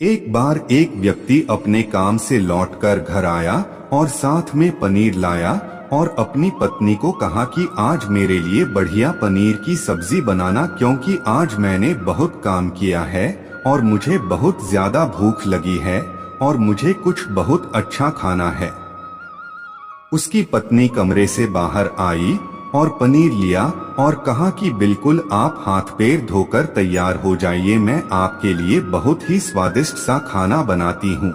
एक बार एक व्यक्ति अपने काम से लौटकर घर आया और साथ में पनीर लाया और अपनी पत्नी को कहा कि आज मेरे लिए बढ़िया पनीर की सब्जी बनाना, क्योंकि आज मैंने बहुत काम किया है और मुझे बहुत ज्यादा भूख लगी है और मुझे कुछ बहुत अच्छा खाना है। उसकी पत्नी कमरे से बाहर आई और पनीर लिया और कहा कि बिल्कुल आप हाथ पैर धोकर तैयार हो जाइए, मैं आपके लिए बहुत ही स्वादिष्ट सा खाना बनाती हूँ।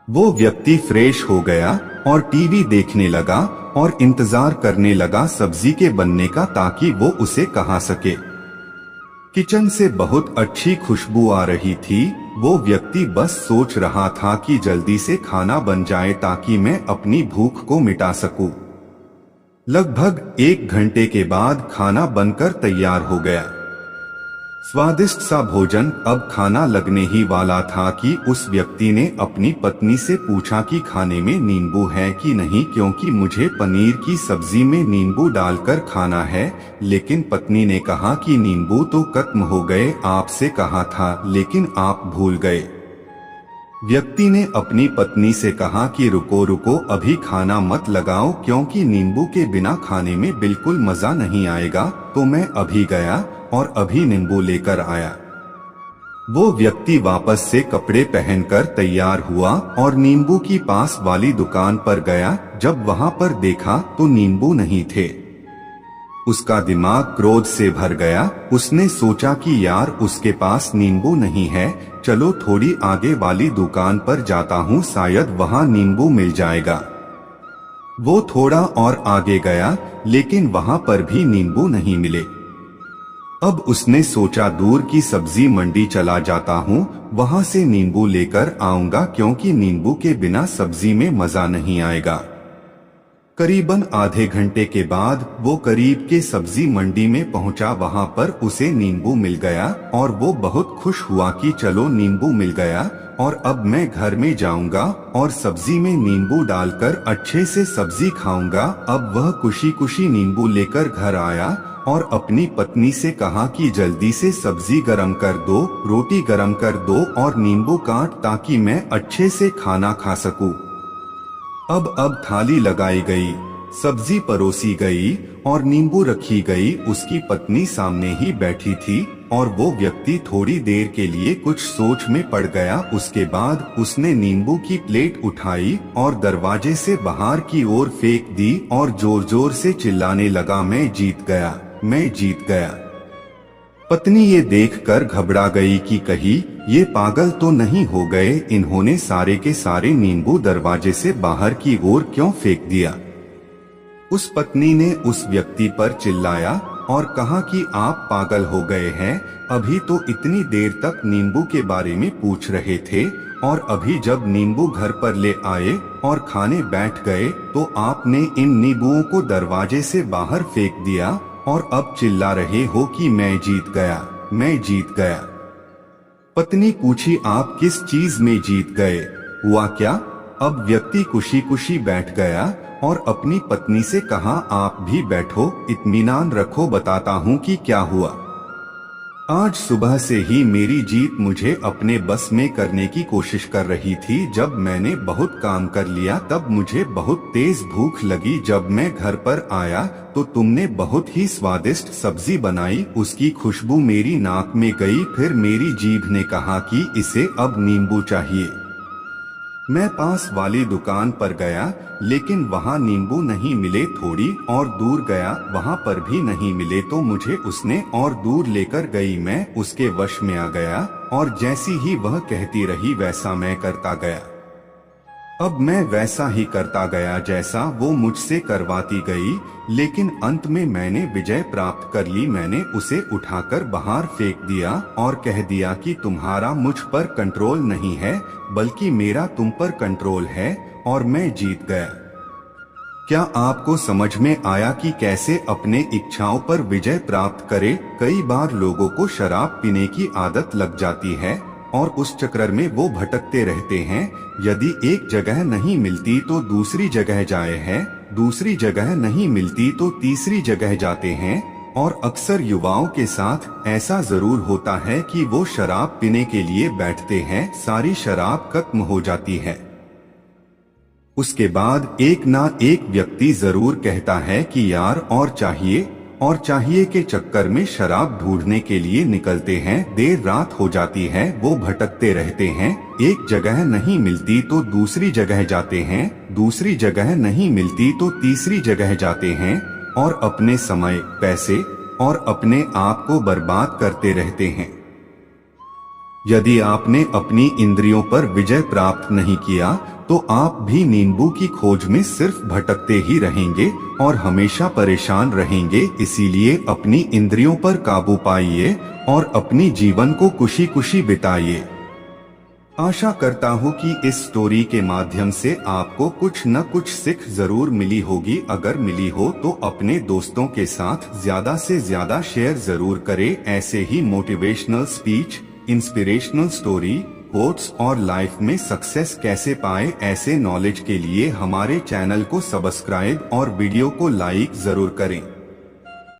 वो व्यक्ति फ्रेश हो गया और टीवी देखने लगा और इंतजार करने लगा सब्जी के बनने का, ताकि वो उसे खा सके। किचन से बहुत अच्छी खुशबू आ रही थी। वो व्यक्ति बस सोच रहा था कि जल्दी से खाना बन जाए ताकि मैं अपनी भूख को मिटा सकूं। लगभग 1 घंटे के बाद खाना बनकर तैयार हो गया। स्वादिष्ट सा भोजन अब खाना लगने ही वाला था कि उस व्यक्ति ने अपनी पत्नी से पूछा कि खाने में नींबू है कि नहीं, क्योंकि मुझे पनीर की सब्जी में नींबू डालकर खाना है। लेकिन पत्नी ने कहा कि नींबू तो खत्म हो गए, आपसे कहा था, लेकिन आप भूल गए। व्यक्ति ने अपनी पत्नी से कहा कि रुको रुको, अभी खाना मत लगाओ, क्योंकि नींबू के बिना खाने में बिल्कुल मजा नहीं आएगा। तो मैं अभी गया और अभी नींबू लेकर आया। वो व्यक्ति वापस से कपड़े पहनकर तैयार हुआ और नींबू की पास वाली दुकान पर गया। जब वहां पर देखा तो नींबू नहीं थे। उसका दिमाग क्रोध से भर गया। उसने सोचा कि यार, उसके पास नींबू नहीं है, चलो थोड़ी आगे वाली दुकान पर जाता हूँ, शायद वहाँ नींबू मिल जाएगा। वो थोड़ा और आगे गया, लेकिन वहाँ पर भी नींबू नहीं मिले। अब उसने सोचा दूर की सब्जी मंडी चला जाता हूँ, वहाँ से नींबू लेकर आऊंगा, क्योंकि नींबू के बिना सब्जी में मजा नहीं आएगा। करीबन आधे घंटे के बाद वो करीब के सब्जी मंडी में पहुंचा। वहां पर उसे नींबू मिल गया और वो बहुत खुश हुआ कि चलो नींबू मिल गया और अब मैं घर में जाऊंगा और सब्जी में नींबू डालकर अच्छे से सब्जी खाऊंगा। अब वह खुशी खुशी नींबू लेकर घर आया और अपनी पत्नी से कहा कि जल्दी से सब्जी गरम कर दो, रोटी गरम कर दो और नींबू काट, ताकि मैं अच्छे से खाना खा सकूं। अब थाली लगाई गई, सब्जी परोसी गई और नींबू रखी गई। उसकी पत्नी सामने ही बैठी थी और वो व्यक्ति थोड़ी देर के लिए कुछ सोच में पड़ गया। उसके बाद उसने नींबू की प्लेट उठाई और दरवाजे से बाहर की ओर फेंक दी और जोर जोर से चिल्लाने लगा, मैं जीत गया, मैं जीत गया। पत्नी ये देखकर घबरा गई कि कहीं ये पागल तो नहीं हो गए, इन्होंने सारे के सारे नींबू दरवाजे से बाहर की ओर क्यों फेंक दिया। उस पत्नी ने उस व्यक्ति पर चिल्लाया और कहा कि आप पागल हो गए हैं, अभी तो इतनी देर तक नींबू के बारे में पूछ रहे थे और अभी जब नींबू घर पर ले आए और खाने बैठ गए तो आपने इन नींबुओं को दरवाजे से बाहर फेंक दिया और अब चिल्ला रहे हो कि मैं जीत गया, मैं जीत गया। पत्नी पूछी, आप किस चीज में जीत गए, हुआ क्या? अब व्यक्ति खुशी खुशी बैठ गया और अपनी पत्नी से कहा, आप भी बैठो, इत्मीनान रखो, बताता हूँ कि क्या हुआ। आज सुबह से ही मेरी जीत मुझे अपने बस में करने की कोशिश कर रही थी। जब मैंने बहुत काम कर लिया तब मुझे बहुत तेज भूख लगी। जब मैं घर पर आया तो तुमने बहुत ही स्वादिष्ट सब्जी बनाई, उसकी खुशबू मेरी नाक में गई। फिर मेरी जीभ ने कहा कि इसे अब नींबू चाहिए। मैं पास वाली दुकान पर गया, लेकिन वहाँ नींबू नहीं मिले। थोड़ी और दूर गया, वहाँ पर भी नहीं मिले। तो मुझे उसने और दूर लेकर गई। मैं उसके वश में आ गया और जैसी ही वह कहती रही वैसा मैं करता गया। अब मैं वैसा ही करता गया जैसा वो मुझसे करवाती गई, लेकिन अंत में मैंने विजय प्राप्त कर ली। मैंने उसे उठाकर बाहर फेंक दिया और कह दिया कि तुम्हारा मुझ पर कंट्रोल नहीं है, बल्कि मेरा तुम पर कंट्रोल है और मैं जीत गया। क्या आपको समझ में आया कि कैसे अपने इच्छाओं पर विजय प्राप्त करें? कई बार लोगों को शराब पीने की आदत लग जाती है और उस चक्कर में वो भटकते रहते हैं। यदि एक जगह नहीं मिलती तो दूसरी जगह जाए हैं, दूसरी जगह नहीं मिलती तो तीसरी जगह जाते हैं और अक्सर युवाओं के साथ ऐसा जरूर होता है कि वो शराब पीने के लिए बैठते हैं, सारी शराब खत्म हो जाती है। उसके बाद एक ना एक व्यक्ति जरूर कहता है कि यार और चाहिए के चक्कर में शराब ढूंढने के लिए निकलते हैं। देर रात हो जाती है, वो भटकते रहते हैं, एक जगह नहीं मिलती तो दूसरी जगह जाते हैं, दूसरी जगह नहीं मिलती तो तीसरी जगह जाते हैं और अपने समय, पैसे और अपने आप को बर्बाद करते रहते हैं। यदि आपने अपनी इंद्रियों पर विजय प्राप्त नहीं किया तो आप भी नींबू की खोज में सिर्फ भटकते ही रहेंगे और हमेशा परेशान रहेंगे। इसीलिए अपनी इंद्रियों पर काबू पाइए और अपनी जीवन को खुशी खुशी बिताइए। आशा करता हूँ कि इस स्टोरी के माध्यम से आपको कुछ न कुछ सीख जरूर मिली होगी। अगर मिली हो तो अपने दोस्तों के साथ ज्यादा से ज्यादा शेयर जरूर करें। ऐसे ही motivational speech, inspirational story, quotes और लाइफ में सक्सेस कैसे पाए, ऐसे नॉलेज के लिए हमारे चैनल को सब्सक्राइब और वीडियो को लाइक जरूर करें।